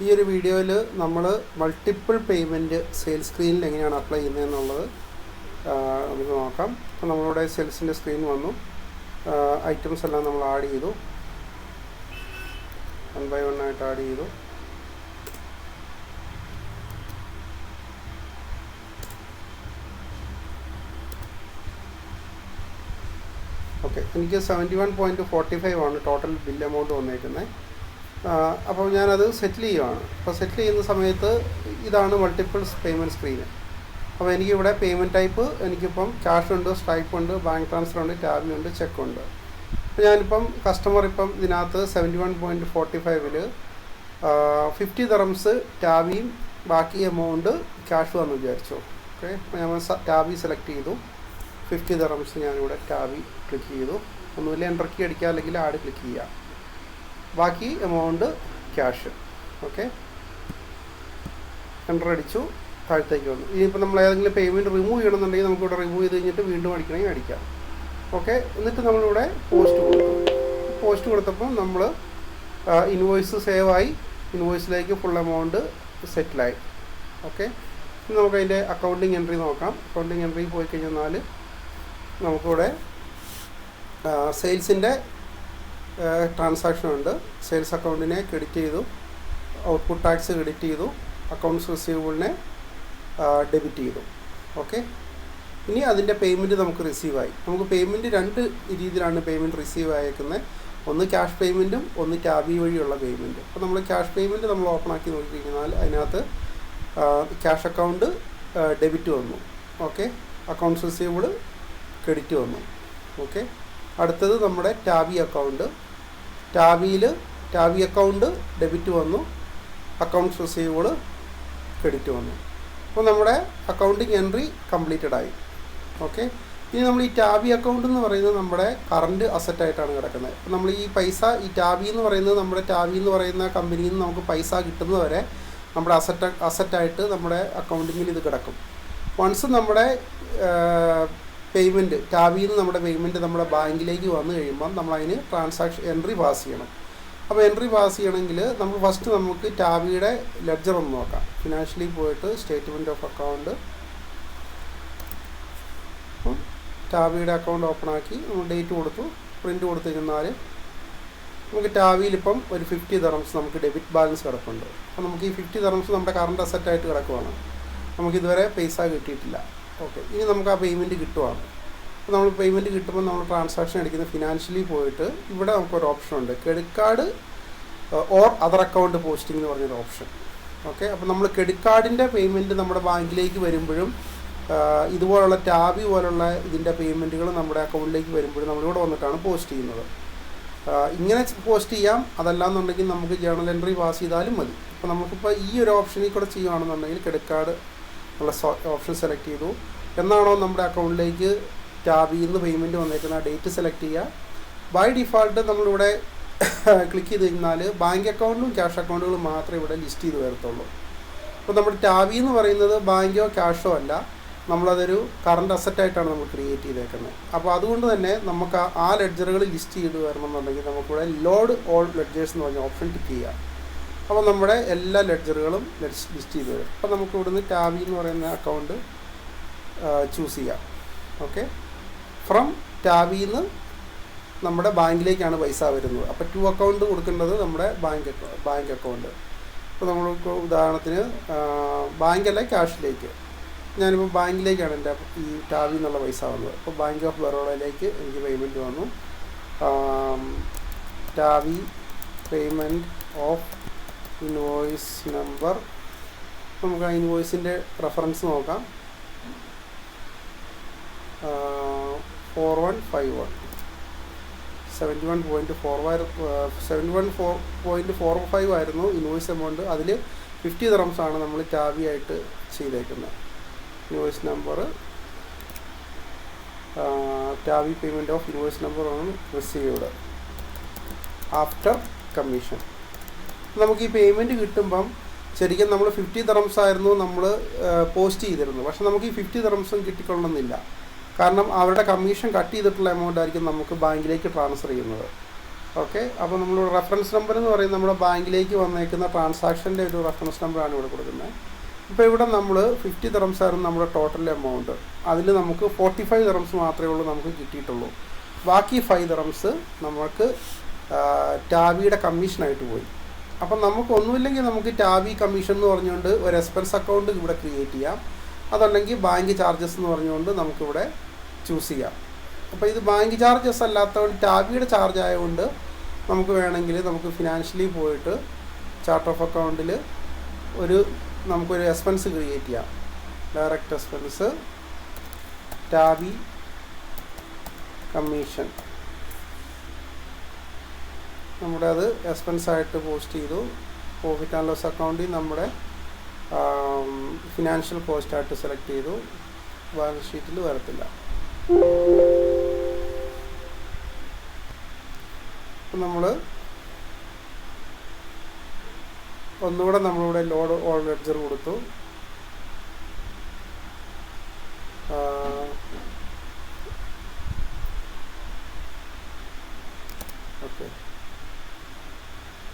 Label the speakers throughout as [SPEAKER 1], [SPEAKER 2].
[SPEAKER 1] ഈ ഒരു വീഡിയോയിൽ നമ്മൾ മൾട്ടിപ്പിൾ പേയ്മെൻറ്റ് സെയിൽസ് സ്ക്രീനിൽ എങ്ങനെയാണ് അപ്ലൈ ചെയ്യുന്നതെന്നുള്ളത് നമുക്ക് നോക്കാം. അപ്പോൾ നമ്മളിവിടെ സെയിൽസിൻ്റെ സ്ക്രീൻ വന്നു. ഐറ്റംസ് എല്ലാം നമ്മൾ ആഡ് ചെയ്തു, 1 by 1 ആയിട്ട് ആഡ് ചെയ്തു. ഓക്കെ, എനിക്ക് 71.45 ആണ് ടോട്ടൽ ബിൽ എമൗണ്ട് വന്നേക്കുന്നത്. അപ്പോൾ ഞാനത് സെറ്റിൽ ചെയ്യുകയാണ്. അപ്പോൾ സെറ്റിൽ ചെയ്യുന്ന സമയത്ത് ഇതാണ് മൾട്ടിപ്പിൾ പേയ്മെൻറ്റ് സ്ക്രീന്. അപ്പോൾ എനിക്കിവിടെ പേയ്മെൻറ്റ് ടൈപ്പ് എനിക്കിപ്പം ക്യാഷ് ഉണ്ട്, സ്ട്രൈപ്പ് ഉണ്ട്, ബാങ്ക് ട്രാൻസ്ഫർ ഉണ്ട്, ടാബി ഉണ്ട്, ചെക്ക് ഉണ്ട്. അപ്പോൾ ഞാനിപ്പം കസ്റ്റമർ ഇപ്പം ഇതിനകത്ത് 71.45ൽ 50 dirhams ടാബിയും ബാക്കി എമൗണ്ട് ക്യാഷ് വന്ന് വിചാരിച്ചു. ഓക്കെ, അപ്പോൾ ഞാൻ ടാബി സെലക്ട് ചെയ്തു. 50 dirhams ഞാനിവിടെ ടാബി ക്ലിക്ക് ചെയ്തു. ഒന്നുമില്ല, എൻ്റർ കീ അടിക്കുക, അല്ലെങ്കിൽ ആഡ് ക്ലിക്ക് ചെയ്യുക. ബാക്കി എമൗണ്ട് ക്യാഷ്. ഓക്കെ, എൻ്റർ അടിച്ചു, താഴത്തേക്ക് വന്നു. ഇനിയിപ്പോൾ നമ്മൾ ഏതെങ്കിലും പേയ്മെൻറ്റ് റിമൂവ് ചെയ്യണമെന്നുണ്ടെങ്കിൽ നമുക്കിവിടെ റിമൂവ് ചെയ്ത് കഴിഞ്ഞിട്ട് വീണ്ടും അടിക്കണമെങ്കിൽ അടിക്കാം. ഓക്കെ, എന്നിട്ട് നമ്മളിവിടെ പോസ്റ്റ് കൊടുത്തപ്പോൾ നമ്മൾ ഇൻവോയ്സ് സേവായി, ഇൻവോയ്സിലേക്ക് ഫുൾ എമൗണ്ട് സെറ്റിലായി. ഓക്കെ, ഇനി നമുക്കതിൻ്റെ അക്കൗണ്ടിങ് എൻട്രി നോക്കാം. അക്കൗണ്ടിങ് എൻട്രി പോയി കഴിഞ്ഞാൽ നമുക്കിവിടെ സെയിൽസിൻ്റെ ട്രാൻസാക്ഷൻ ഉണ്ട്. സെയിൽസ് അക്കൗണ്ടിനെ ക്രെഡിറ്റ് ചെയ്തു, ഔട്ട്പുട്ട് ടാക്സ് ക്രെഡിറ്റ് ചെയ്തു, അക്കൗണ്ട്സ് റിസീവബിളിനെ ഡെബിറ്റ് ചെയ്തു. ഓക്കെ, ഇനി അതിൻ്റെ പേയ്മെൻറ്റ് നമുക്ക് റിസീവായി. നമുക്ക് പേയ്മെൻറ്റ് 2 രീതിയിലാണ് പേയ്മെൻറ്റ് റിസീവ് ആയേക്കുന്നത്. ഒന്ന് ക്യാഷ് പേയ്മെൻറ്റും ഒന്ന് ടാബി വഴിയുള്ള പേയ്മെൻറ്റ്. അപ്പോൾ നമ്മൾ ക്യാഷ് പേയ്മെൻറ്റ് നമ്മൾ ഓപ്പൺ ആക്കി നോക്കിക്കഴിഞ്ഞാൽ അതിനകത്ത് ക്യാഷ് അക്കൗണ്ട് ഡെബിറ്റ് വന്നു. ഓക്കെ, അക്കൗണ്ട്സ് റിസീവബിൾ ക്രെഡിറ്റ് വന്നു. ഓക്കെ, അടുത്തത് നമ്മുടെ Tabby account. Tabby account debit വന്നു, അക്കൗണ്ട്സ് റിസീവബിൾ ക്രെഡിറ്റ് വന്നു. അപ്പോൾ നമ്മുടെ അക്കൗണ്ടിങ് എൻട്രി കംപ്ലീറ്റഡ് ആയി. ഓക്കെ, ഇനി നമ്മൾ ഈ ടാബി അക്കൗണ്ട് എന്ന് പറയുന്നത് നമ്മുടെ കറണ്ട് അസറ്റായിട്ടാണ് കിടക്കുന്നത്. അപ്പോൾ നമ്മൾ ഈ പൈസ, ഈ ടാബി എന്ന് പറയുന്നത് നമ്മുടെ ടാബി എന്ന് പറയുന്ന കമ്പനിയിൽ നിന്ന് നമുക്ക് പൈസ കിട്ടുന്നതുവരെ നമ്മുടെ അസറ്റായിട്ട് നമ്മുടെ അക്കൗണ്ടിങ്ങിൽ ഇത് കിടക്കും. വൺസ് നമ്മുടെ പേയ്മെൻറ്റ് ടാബിയിൽ നിന്ന് നമ്മുടെ പേയ്മെൻറ്റ് നമ്മുടെ ബാങ്കിലേക്ക് വന്നു കഴിയുമ്പം നമ്മളതിന് ട്രാൻസാക്ഷൻ എൻട്രി പാസ് ചെയ്യണം. അപ്പോൾ എൻട്രി പാസ് ചെയ്യണമെങ്കിൽ നമുക്ക് ടാബിയുടെ ലെഡ്ജർ ഒന്ന് നോക്കാം. ഫിനാൻഷ്യലി പോയിട്ട് സ്റ്റേറ്റ്മെൻറ്റ് ഓഫ് അക്കൗണ്ട്, ടാബിയുടെ അക്കൗണ്ട് ഓപ്പൺ ആക്കി നമ്മൾ ഡേറ്റ് കൊടുത്തു, പ്രിൻ്റ് കൊടുത്തു കഴിഞ്ഞാൽ നമുക്ക് ടാബിയിലിപ്പം ഒരു 50 dirhams നമുക്ക് ഡെബിറ്റ് ബാലൻസ് കിടപ്പുണ്ട്. അപ്പോൾ നമുക്ക് ഈ 50 dirhams നമ്മുടെ കറണ്ട് അസറ്റായിട്ട് കിടക്കുവാണ്. നമുക്കിതുവരെ പൈസ കിട്ടിയിട്ടില്ല. ഓക്കെ, ഇനി നമുക്ക് ആ പേയ്മെൻറ്റ് കിട്ടുവാണ്. അപ്പോൾ നമ്മൾ പേയ്മെൻറ്റ് കിട്ടുമ്പോൾ നമ്മൾ ട്രാൻസാക്ഷൻ അടിക്കുന്ന ഫിനാൻഷ്യലി പോയിട്ട് ഇവിടെ നമുക്കൊരു ഓപ്ഷൻ ഉണ്ട്, credit card or other account posting എന്ന് പറഞ്ഞൊരു ഓപ്ഷൻ. ഓക്കെ, അപ്പോൾ നമ്മൾ ക്രെഡിറ്റ് കാർഡിൻ്റെ പേയ്മെൻറ്റ് നമ്മുടെ ബാങ്കിലേക്ക് വരുമ്പോഴും ഇതുപോലുള്ള ടാബി പോലുള്ള ഇതിൻ്റെ പേയ്മെൻറ്റുകൾ നമ്മുടെ അക്കൗണ്ടിലേക്ക് വരുമ്പോഴും നമ്മളിവിടെ വന്നിട്ടാണ് പോസ്റ്റ് ചെയ്യുന്നത്. ഇങ്ങനെ പോസ്റ്റ് ചെയ്യാം, അതല്ലാന്നുണ്ടെങ്കിൽ നമുക്ക് ജേണൽ എൻട്രി പാസ് ചെയ്താലും മതി. അപ്പോൾ നമുക്കിപ്പോൾ ഈ ഒരു ഓപ്ഷനിൽ കൂടെ ചെയ്യുകയാണെന്നുണ്ടെങ്കിൽ ക്രെഡിറ്റ് കാർഡ് ഉള്ള ഓപ്ഷൻ സെലക്ട് ചെയ്തു. എന്നാണോ നമ്മുടെ അക്കൗണ്ടിലേക്ക് ടാബിയിൽ നിന്ന് പേയ്മെൻറ്റ് വന്നേക്കുന്ന ആ ഡേറ്റ് സെലക്ട് ചെയ്യുക. ബൈ ഡിഫാൾട്ട് നമ്മളിവിടെ ക്ലിക്ക് ചെയ്ത് കഴിഞ്ഞാൽ ബാങ്ക് അക്കൗണ്ടും ക്യാഷ് അക്കൗണ്ടുകളും മാത്രമേ ഇവിടെ ലിസ്റ്റ് ചെയ്ത് വരത്തുള്ളൂ. അപ്പോൾ നമ്മുടെ ടാബി എന്ന് പറയുന്നത് ബാങ്കോ ക്യാഷോ അല്ല, നമ്മളതൊരു കറണ്ട് അസറ്റായിട്ടാണ് നമ്മൾ ക്രിയേറ്റ് ചെയ്തേക്കുന്നത്. അപ്പോൾ അതുകൊണ്ട് തന്നെ നമുക്ക് ആ ലെഡ്ജറുകൾ ലിസ്റ്റ് ചെയ്ത് വരണമെന്നുണ്ടെങ്കിൽ നമുക്കിവിടെ ലോഡ് ഓൾ ലെഡ്ജേഴ്സ് എന്ന് പറഞ്ഞ ഓപ്ഷൻ ടിക്ക് ചെയ്യുക. അപ്പോൾ നമ്മുടെ എല്ലാ ലെഡ്ജറുകളും ലിസ്റ്റ് ചെയ്ത് വരും. അപ്പോൾ നമുക്ക് ഇവിടുന്ന് ടാബി എന്ന് പറയുന്ന അക്കൗണ്ട് ചൂസ് ചെയ്യാം. ഓക്കെ, ഫ്രം ടാബിയിൽ നിന്ന് നമ്മുടെ ബാങ്കിലേക്കാണ് പൈസ വരുന്നത്. അപ്പോൾ 2 അക്കൗണ്ട് കൊടുക്കേണ്ടത് നമ്മുടെ ബാങ്ക് അക്കൗണ്ട്. അപ്പോൾ നമ്മൾക്ക് ഉദാഹരണത്തിന് ബാങ്കല്ല ക്യാഷിലേക്ക്, ഞാനിപ്പോൾ ബാങ്കിലേക്കാണ് എൻ്റെ ഈ ടാബിൽ നിന്നുള്ള പൈസ വന്നത്. അപ്പോൾ ബാങ്ക് ഓഫ് ബറോഡയിലേക്ക് എനിക്ക് പേയ്മെൻറ്റ് വന്നു. Tabby payment of invoice number, നമുക്ക് ആ ഇൻവോയ്സിൻ്റെ റെഫറൻസ് നോക്കാം. 4151 71.45 ആയിരുന്നു ഇൻവോയ്സ് എമൗണ്ട്. അതിൽ 50 dirhams ആണ് നമ്മൾ ടാബി ആയിട്ട് ചെയ്തേക്കുന്നത്. Invoice number, Tabby payment of invoice number ആണ് റിസീവ്ഡ് ആഫ്റ്റർ കമ്മീഷൻ. നമുക്ക് ഈ പേയ്മെൻറ്റ് കിട്ടുമ്പം ശരിക്കും നമ്മൾ 50 dirhams ആയിരുന്നു നമ്മൾ പോസ്റ്റ് ചെയ്തിരുന്നത്. പക്ഷെ നമുക്ക് ഈ 50 dirhams കിട്ടിക്കൊള്ളണമെന്നില്ല. കാരണം അവരുടെ കമ്മീഷൻ കട്ട് ചെയ്തിട്ടുള്ള എമൗണ്ട് ആയിരിക്കും നമുക്ക് ബാങ്കിലേക്ക് ട്രാൻസ്ഫർ ചെയ്യുന്നത്. ഓക്കെ. അപ്പോൾ നമ്മൾ റെഫറൻസ് നമ്പർ എന്ന് പറയുന്നത് നമ്മുടെ ബാങ്കിലേക്ക് വന്നേക്കുന്ന ട്രാൻസാക്ഷൻ്റെ ഒരു റെഫറൻസ് നമ്പറാണ് ഇവിടെ കൊടുക്കുന്നത്. ഇപ്പോൾ ഇവിടെ നമ്മൾ 50 dirhams ആയിരുന്നു നമ്മുടെ ടോട്ടൽ എമൗണ്ട്. അതിൽ നമുക്ക് 45 dirhams മാത്രമേ ഉള്ളൂ നമുക്ക് കിട്ടിയിട്ടുള്ളൂ. ബാക്കി 5 dirhams നമുക്ക് ടാബിയുടെ കമ്മീഷനായിട്ട് പോയി. അപ്പം നമുക്ക് ഒന്നുമില്ലെങ്കിൽ നമുക്ക് ടാബി കമ്മീഷൻ എന്ന് പറഞ്ഞുകൊണ്ട് ഒരു എക്സ്പെൻസ് അക്കൗണ്ട് ഇവിടെ ക്രിയേറ്റ് ചെയ്യാം. അതല്ലെങ്കിൽ ബാങ്ക് ചാർജസ് എന്ന് പറഞ്ഞുകൊണ്ട് നമുക്കിവിടെ ചൂസ് ചെയ്യാം. അപ്പോൾ ഇത് ബാങ്ക് ചാർജസ് അല്ലാത്തതുകൊണ്ട് ടാബിയുടെ ചാർജ് ആയതുകൊണ്ട് നമുക്ക് വേണമെങ്കിൽ നമുക്ക് ഫിനാൻഷ്യലി പോയിട്ട് ചാർട്ട് ഓഫ് അക്കൗണ്ടിൽ നമുക്കൊരു എക്സ്പെൻസ് ക്രിയേറ്റ് ചെയ്യാം. Direct expense Tabby commission. നമ്മുടെ അത് എക്സ്പെൻസ് ആയിട്ട് പോസ്റ്റ് ചെയ്തു. പ്രോഫിറ്റ് ആൻഡ് ലോസ് അക്കൗണ്ടിൽ നമ്മുടെ ഫിനാൻഷ്യൽ കോസ്റ്റായിട്ട് സെലക്ട് ചെയ്തു. ബാലൻസ് ഷീറ്റിൽ വരത്തില്ല. നമ്മൾ ഒന്നുകൂടെ നമ്മളിവിടെ ലോഡ് ഓൾ ലെഡ്ജർ കൊടുത്തു. ഓക്കെ,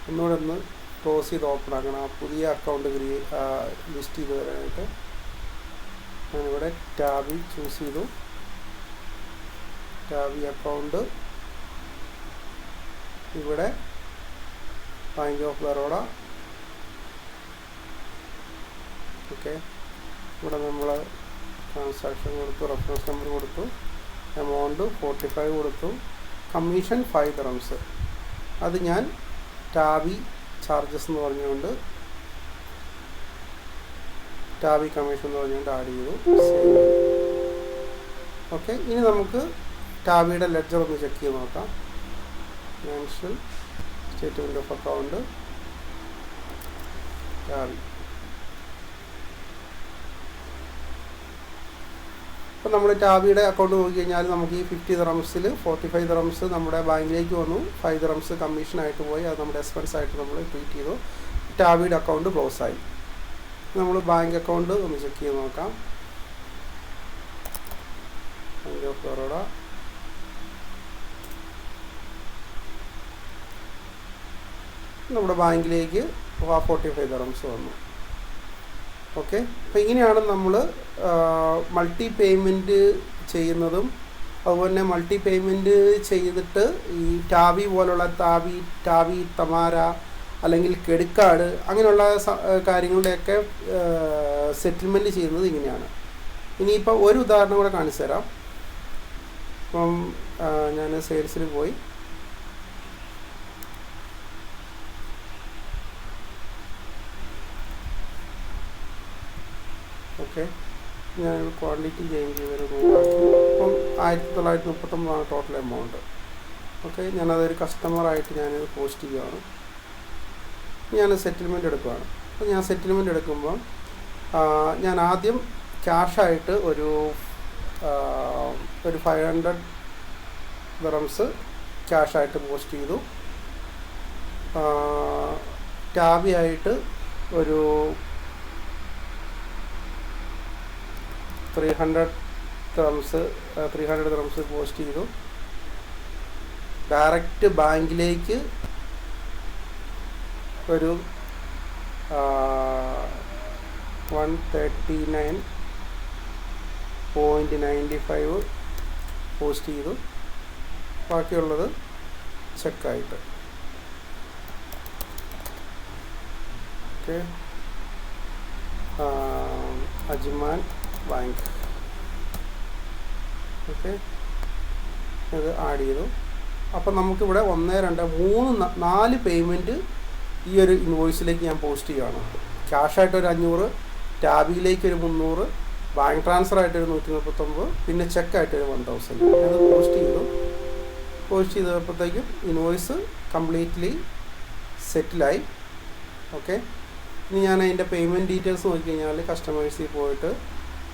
[SPEAKER 1] ഒന്നുകൂടെ ഒന്ന് ക്ലോസ് ചെയ്ത് ഓപ്പൺ ആക്കണം. ആ പുതിയ അക്കൗണ്ട് ലിസ്റ്റ് ചെയ്ത് വരാനായിട്ട് ഞാനിവിടെ ടാബി ചൂസ് ചെയ്തു. ടാബി അക്കൗണ്ട് ഇവിടെ ബാങ്ക് ഓഫ് ബറോഡ. ഓക്കെ, ഇവിടെ നമ്മൾ ട്രാൻസാക്ഷൻ കൊടുത്തു, റെഫറൻസ് നമ്പർ കൊടുത്തു, എമൗണ്ട് 45 കൊടുത്തു, കമ്മീഷൻ 5 dirhams. അത് ഞാൻ ടാബി ചാർജസ് എന്ന് പറഞ്ഞുകൊണ്ട് ടാബി കമ്മീഷൻ എന്ന് പറഞ്ഞുകൊണ്ട് ആഡ് ചെയ്തു. ഓക്കെ, ഇനി നമുക്ക് ടാബിയുടെ ലെഡ്ജർ ഒന്ന് ചെക്ക് ചെയ്ത് നോക്കാം. Financial statement of account Tabby. അപ്പോൾ നമ്മൾ ടാബിയുടെ അക്കൗണ്ട് നോക്കിക്കഴിഞ്ഞാൽ നമുക്ക് ഈ 50 dirhams 45 dirhams നമ്മുടെ ബാങ്കിലേക്ക് വന്നു. 5 dirhams കമ്മീഷനായിട്ട് പോയി. അത് നമ്മുടെ എക്സ്പെൻസ് ആയിട്ട് നമ്മൾ ട്രീറ്റ് ചെയ്തു. ടാബിയുടെ അക്കൗണ്ട് ക്ലോസ് ആയി. നമ്മൾ ബാങ്ക് അക്കൗണ്ട് ഒന്ന് ചെക്ക് ചെയ്ത് നോക്കാം. Bank of Baroda. നമ്മുടെ ബാങ്കിലേക്ക് 45 dirhams വന്നു. ഓക്കെ, അപ്പോൾ ഇങ്ങനെയാണ് നമ്മൾ മൾട്ടി പേയ്മെൻറ്റ് ചെയ്യുന്നതും. അതുപോലെ തന്നെ മൾട്ടി പേയ്മെൻറ്റ് ചെയ്തിട്ട് ഈ ടാബി പോലുള്ള ടാബി തമാര അല്ലെങ്കിൽ ക്രെഡിറ്റ് കാർഡ് അങ്ങനെയുള്ള കാര്യങ്ങളുടെയൊക്കെ സെറ്റിൽമെൻറ്റ് ചെയ്യുന്നത് ഇങ്ങനെയാണ്. ഇനിയിപ്പോൾ ഒരു ഉദാഹരണം കൂടെ കാണിച്ചു തരാം. ഇപ്പം ഞാൻ സെയിൽസിൽ പോയി. ഓക്കെ, ഞാൻ ക്വാണ്ടിറ്റി ചേഞ്ച് ചെയ്തൊരു 1939 ടോട്ടൽ എമൗണ്ട്. ഓക്കെ, ഞാനതൊരു കസ്റ്റമറായിട്ട് ഞാനത് പോസ്റ്റ് ചെയ്യുകയാണ്. ഞാൻ സെറ്റിൽമെൻറ്റ് എടുക്കുകയാണ്. അപ്പോൾ ഞാൻ സെറ്റിൽമെൻറ്റ് എടുക്കുമ്പോൾ ഞാൻ ആദ്യം ക്യാഷായിട്ട് ഒരു 500 dirhams ക്യാഷായിട്ട് പോസ്റ്റ് ചെയ്തു. ടാബി ആയിട്ട് ഒരു 300 dirhams പോസ്റ്റ് ചെയ്തു. ഡയറക്റ്റ് ബാങ്കിലേക്ക് ഒരു 139.95 പോസ്റ്റ് ചെയ്തു. ബാക്കിയുള്ളത് ചെക്കായിട്ട്. Okay, Ajman bank. ഓക്കെ, ഇത് ആഡ് ചെയ്തു. അപ്പം നമുക്കിവിടെ 1 2 3 4 പേയ്മെൻറ്റ് ഈ ഒരു ഇൻവോയ്സിലേക്ക് ഞാൻ പോസ്റ്റ് ചെയ്യുകയാണ്. ക്യാഷായിട്ടൊരു 500, ടാബിയിലേക്കൊരു 300, ബാങ്ക് ട്രാൻസ്ഫർ ആയിട്ടൊരു 139, പിന്നെ ചെക്കായിട്ടൊരു 1000. അത് പോസ്റ്റ് ചെയ്തപ്പോഴത്തേക്കും ഇൻവോയ്സ് കംപ്ലീറ്റ്ലി സെറ്റിലായി. ഓക്കെ, ഇനി ഞാൻ അതിൻ്റെ പേയ്മെൻറ്റ് ഡീറ്റെയിൽസ് നോക്കിക്കഴിഞ്ഞാൽ കസ്റ്റമേഴ്സിൽ പോയിട്ട്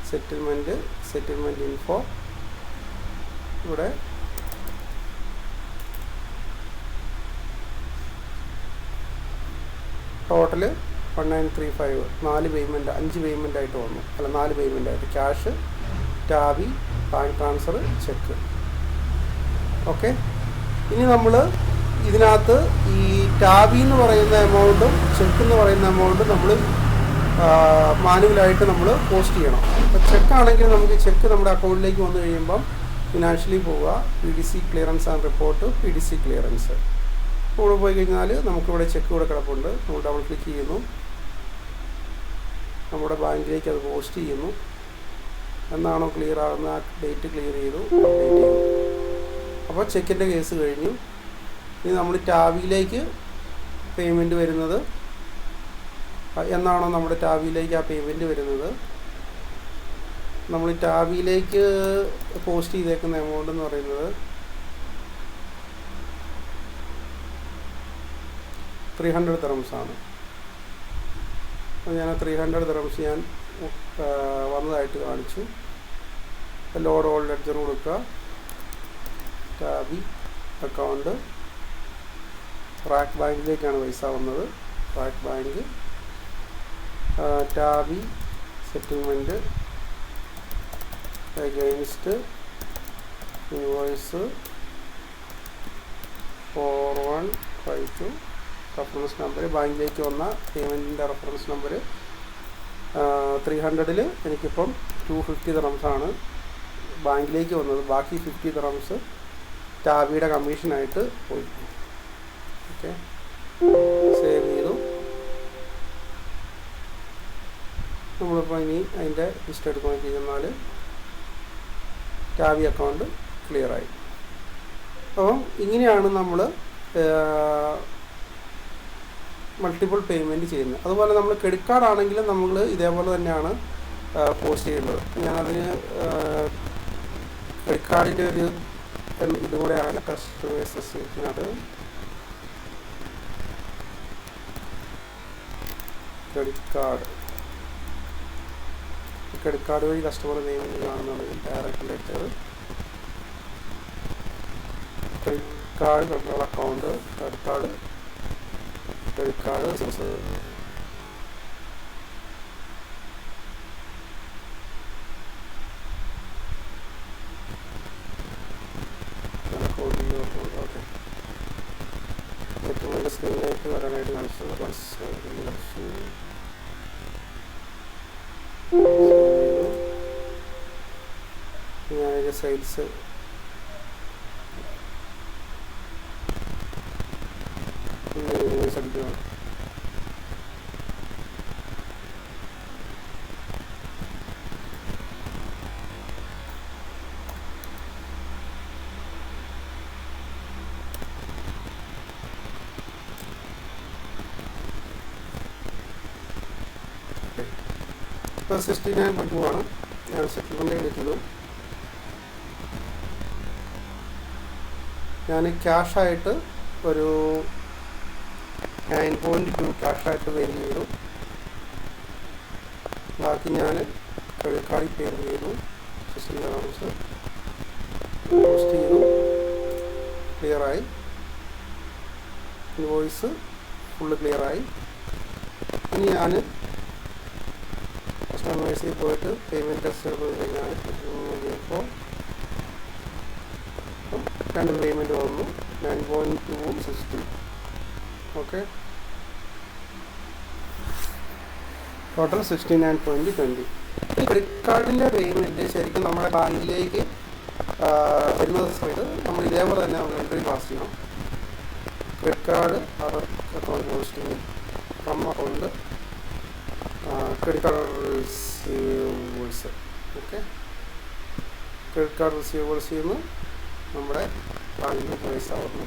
[SPEAKER 1] സെറ്റിൽമെൻറ്റ് ഇൻഫോ ഇവിടെ ടോട്ടൽ 1935 5 പേയ്മെൻ്റ് ആയിട്ട് വന്നു. അല്ല, 4 പേയ്മെൻ്റ് ആയിട്ട് cash, Tabby, bank transfer, check. Okay, ഇനി നമ്മൾ ഇതിനകത്ത് ഈ ടാബി എന്ന് പറയുന്ന എമൗണ്ടും ചെക്ക് എന്ന് പറയുന്ന എമൗണ്ടും നമ്മൾ മാനുവലായിട്ട് നമ്മൾ പോസ്റ്റ് ചെയ്യണം. അപ്പോൾ ചെക്കാണെങ്കിൽ നമുക്ക് ചെക്ക് നമ്മുടെ അക്കൗണ്ടിലേക്ക് വന്നു കഴിയുമ്പം ഫിനാൻഷ്യലി പോവുക, PDC clearance and report, PDC clearance ഇവിടെ പോയി കഴിഞ്ഞാൽ നമുക്കിവിടെ ചെക്ക് ഇവിടെ കിടപ്പുണ്ട്. നമ്മൾ ഡബിൾ ക്ലിക്ക് ചെയ്യുന്നു, നമ്മുടെ ബാങ്കിലേക്ക് അത് പോസ്റ്റ് ചെയ്യുന്നു. എന്നാണോ ക്ലിയർ ആകുന്ന ആ ഡേറ്റ് ക്ലിയർ ചെയ്തു, അപ്ഡേറ്റ് ചെയ്തു. അപ്പോൾ ചെക്കിൻ്റെ കേസ് കഴിഞ്ഞു. ഇനി നമ്മൾ ടാബിയിലേക്ക് പേയ്മെൻറ്റ് വരുന്നത് എന്നാണോ നമ്മുടെ ടാബിയിലേക്ക് ആ പേയ്മെൻറ്റ് വരുന്നത്, നമ്മൾ ടാബിയിലേക്ക് പോസ്റ്റ് ചെയ്തേക്കുന്ന എമൗണ്ട് എന്ന് പറയുന്നത് 300 dirhams ആണ്. അപ്പോൾ ഞാൻ 300 dirhams ഞാൻ വന്നതായിട്ട് കാണിച്ചു. ലോഡ് ഓൾ ലെഡ്ജർ കൊടുക്കുക, ടാബി അക്കൗണ്ട്, റാക്ക് ബാങ്കിലേക്കാണ് പൈസ വന്നത്, rack bank, Tabby settlement against invoice 4152 reference number, ബാങ്കിലേക്ക് വന്ന പേയ്മെൻറ്റിൻ്റെ റെഫറൻസ് നമ്പർ 300-ൽ എനിക്കിപ്പം 250 dirhams ആണ് ബാങ്കിലേക്ക് വന്നത്. ബാക്കി 50 dirhams ടാബിയുടെ കമ്മീഷനായിട്ട് പോയി. ഓക്കെ, സേവ് ചെയ്തു. നമ്മളിപ്പോൾ ഇനി അതിൻ്റെ ലിസ്റ്റ് എടുത്ത് നോക്കി കഴിഞ്ഞാൽ ടാബി അക്കൗണ്ട് ക്ലിയറായി. അപ്പം ഇങ്ങനെയാണ് നമ്മൾ മൾട്ടിപ്പിൾ പേയ്മെൻറ്റ് ചെയ്യുന്നത്. അതുപോലെ നമ്മൾ ക്രെഡിറ്റ് കാർഡ് ആണെങ്കിലും നമ്മൾ ഇതേപോലെ തന്നെയാണ് പോസ്റ്റ് ചെയ്യുന്നത്. ഞാനതിന് ക്രെഡിറ്റ് കാർഡിൻ്റെ ഒരു ഇതുകൂടെയാണ് കസ്റ്റമേഴ്സ് ചെയ്യുന്നത്. ക്രെഡിറ്റ് കാർഡ് വഴി കസ്റ്റമർ പേയ്മെൻറ്റ് കാണുന്നുണ്ടെങ്കിൽ direct letter, credit card control account, credit card okay, ഏറ്റവും സ്ക്രീനിലേക്ക് വരാനായിട്ട് കാണിച്ചു. ഞാനൊരു സെയിൽസ് അടിക്കണം. ഇപ്പോൾ 69.2 ഞാൻ സെറ്റിൽമെൻറ്റ് വിളിക്കുന്നത്. ഞാൻ ക്യാഷായിട്ട് ഒരു 9.2 ക്യാഷായിട്ട് പേ ചെയ്തു. ബാക്കി ഞാൻ ക്രെഡിറ്റ് കാർഡിൽ പേ ചെയ്തു. 60 dirhams പോസ്റ്റ് ചെയ്തു, ക്ലിയറായി. ഇൻവോയ്സ് ഫുള്ള് ക്ലിയറായി. ഇനി ഞാൻ കസ്റ്റമേഴ്സിൽ പോയിട്ട് പേയ്മെൻറ്റ് ടെസ്റ്റ് പോയി കഴിഞ്ഞാൽ ഇപ്പോൾ 2 പേയ്മെൻറ്റ് വന്നു, 9.2 60. Okay, total 69.20. ഈ ക്രെഡിറ്റ് കാർഡിൻ്റെ പേയ്മെൻറ്റ് ശരിക്കും നമ്മുടെ ബാങ്കിലേക്ക് വരുന്ന സമയത്ത് നമ്മൾ ഇതേപോലെ തന്നെ നമ്മൾ എൻട്രി പാസ് ചെയ്യണം. ക്രെഡിറ്റ് കാർഡ് അവർ account posting from account credit card receivers. Okay, credit card റിസീവേഴ്സിൽ നിന്ന് നമ്മുടെ ബാങ്കിലേക്ക് പൈസ വന്നു.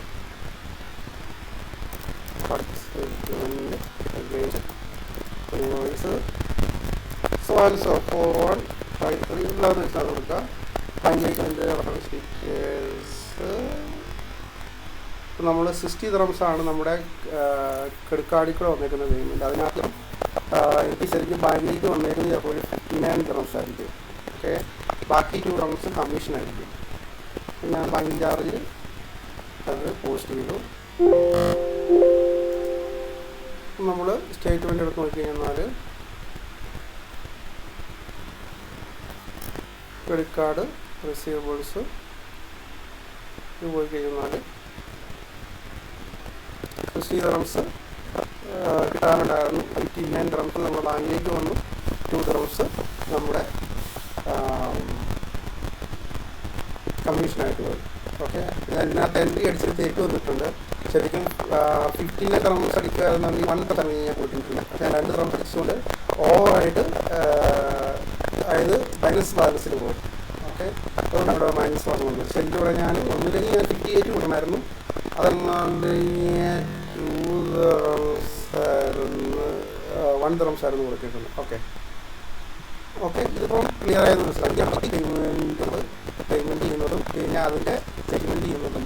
[SPEAKER 1] സോ 4153 ഉള്ളതെന്ന് വെച്ചാൽ കൊടുക്കുക. ബാങ്കിലേക്ക് അതിൻ്റെ റെഫറൻസ് ഡീറ്റെയിൽസ് നമ്മൾ 60 dirhams ആണ് നമ്മുടെ ക്രെഡിറ്റ് കാർഡിൽ കൂടെ വന്നേക്കുന്ന പേയ്മെൻറ്റ്. അതിനകത്ത് എനിക്ക് ശരിക്കും ബാങ്കിലേക്ക് വന്നേക്കുന്നത് ചിലപ്പോൾ 59 dirhams ആയിരിക്കും. ഓക്കെ, ബാക്കി 2 dirhams കമ്മീഷനായിരിക്കും. ഞാൻ ബാങ്കിങ് ചാർജിൽ അത് പോസ്റ്റ് ചെയ്തു. നമ്മൾ സ്റ്റേറ്റ്മെൻറ്റ് എടുത്ത് നോക്കി കഴിഞ്ഞാൽ ക്രെഡിറ്റ് കാർഡ് റിസീവബിൾസ് ഇത് പോയി കഴിഞ്ഞാൽ 60 ദിറംസ് കിട്ടാനുണ്ടായിരുന്നു. 59 ദിറംസ് നമ്മുടെ ബാങ്കിലേക്ക് വന്നു. 2 ദിറംസ് നമ്മുടെ കമ്മീഷനായിട്ട് പോയി. ഓക്കെ, ഇതിനകത്ത് എൻട്രി അടിച്ചിട്ട് തെറ്റ് വന്നിട്ടുണ്ട്. ശരിക്കും 15 ദിറംസ് അടിക്കുകയാണെന്നുണ്ടെങ്കിൽ 1 ദിറം ഞാൻ പോയിട്ടുണ്ട്. ഞാൻ 2 ദിറം അടിച്ചുകൊണ്ട് ഓവറായിട്ട് അതായത് മൈനസ് ബാലൻസിൽ പോകും. ഓക്കെ, അതുകൊണ്ട് അവിടെ മൈനസ് വന്നു. ശരിക്കും പറഞ്ഞാൽ ഒന്നില്ലെങ്കിൽ ഞാൻ 58 കൊടുക്കണമായിരുന്നു. അതെന്നാണ്ട് 2 ദിറംസ് ആയിരുന്നു കൊടുത്തിട്ടുണ്ട്. ഓക്കെ ഓക്കെ, ഇതിപ്പം ക്ലിയർ ആയെന്ന് മനസ്സിലാക്കി. പേയ്മെൻറ്റ് ചെയ്യുന്നതും പിന്നെ അതിൻ്റെ സെറ്റിൽമെൻറ്റ് ചെയ്യുന്നതും